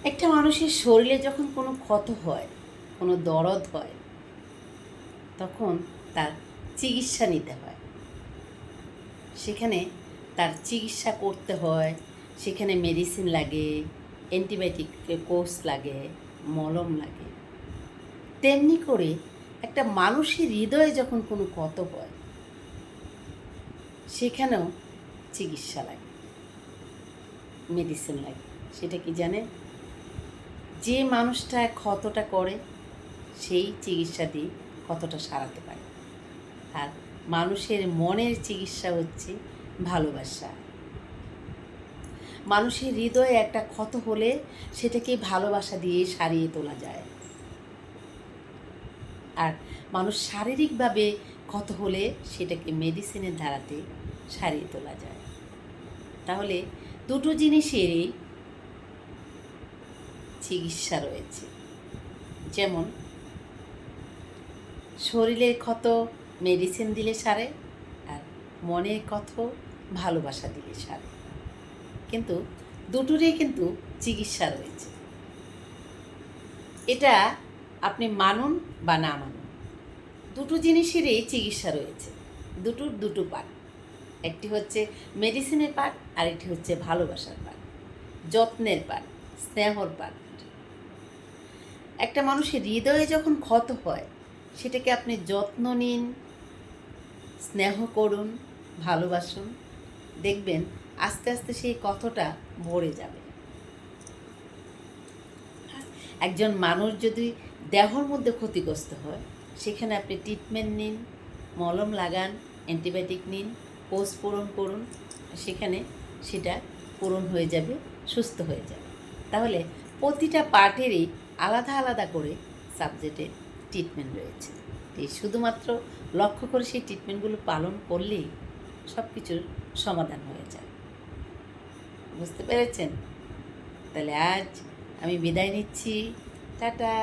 একটা মানুষের শরীরে যখন কোনো ক্ষত হয়, কোনো দরদ হয়, তখন তার চিকিৎসা নিতে হয়। সেখানে তার চিকিৎসা করতে হয়, সেখানে মেডিসিন লাগে, অ্যান্টিবায়োটিক কোর্স লাগে, মলম লাগে। তেমনি করে একটা মানুষের হৃদয়ে যখন কোনো ক্ষত হয়, সেখানেও চিকিৎসা লাগে, মেডিসিন লাগে। সেটা কি জানে? যে মানুষটা ক্ষতটা করে সেই চিকিৎসা দিয়ে ক্ষতটা সারাতে পারে। আর মানুষের মনের চিকিৎসা হচ্ছে ভালোবাসা। মানুষের হৃদয়ে একটা ক্ষত হলে সেটাকে ভালোবাসা দিয়ে সারিয়ে তোলা যায়। আর মানুষ শারীরিকভাবে ক্ষত হলে সেটাকে মেডিসিনের ধারাতে সারিয়ে তোলা যায়। তাহলে দুটো জিনিসেরই চিকিৎসা রয়েছে। যেমন শরীরের ক্ষত মেডিসিন দিলে সারে, আর মনের ক্ষত ভালোবাসা দিলে সারে। কিন্তু দুটোরই কিন্তু চিকিৎসা রয়েছে। এটা আপনি মানুন বা না মানুন, দুটো জিনিসেরই চিকিৎসা রয়েছে। দুটো পার্ট। একটি হচ্ছে মেডিসিনের পার্ট, আর একটি হচ্ছে ভালোবাসার পার্ট, যত্নের পার্ট, স্নেহর পার্ট। একটা মানুষের হৃদয়ে যখন ক্ষত হয়, সেটাকে আপনি যত্ন নিন, স্নেহ করুন, ভালোবাসুন, দেখবেন আস্তে আস্তে সেই ক্ষতটা ভরে যাবে। একজন মানুষ যদি দেহর মধ্যে ক্ষতিগ্রস্ত হয়, সেখানে আপনি ট্রিটমেন্ট নিন, মলম লাগান, অ্যান্টিবায়োটিক নিন, কোর্স পূরণ করুন, সেখানে সেটা পূরণ হয়ে যাবে, সুস্থ হয়ে যাবে। তাহলে প্রতিটা পার্টেরই আলাদা আলাদা করে সাবজেক্টের ট্রিটমেন্ট রয়েছে। এই শুধুমাত্র লক্ষ্য করে সেই ট্রিটমেন্টগুলো পালন করলেই সব কিছুর সমাধান হয়ে যায়। বুঝতে পেরেছেন? তাহলে আজ আমি বিদায় নিচ্ছি। টাটা।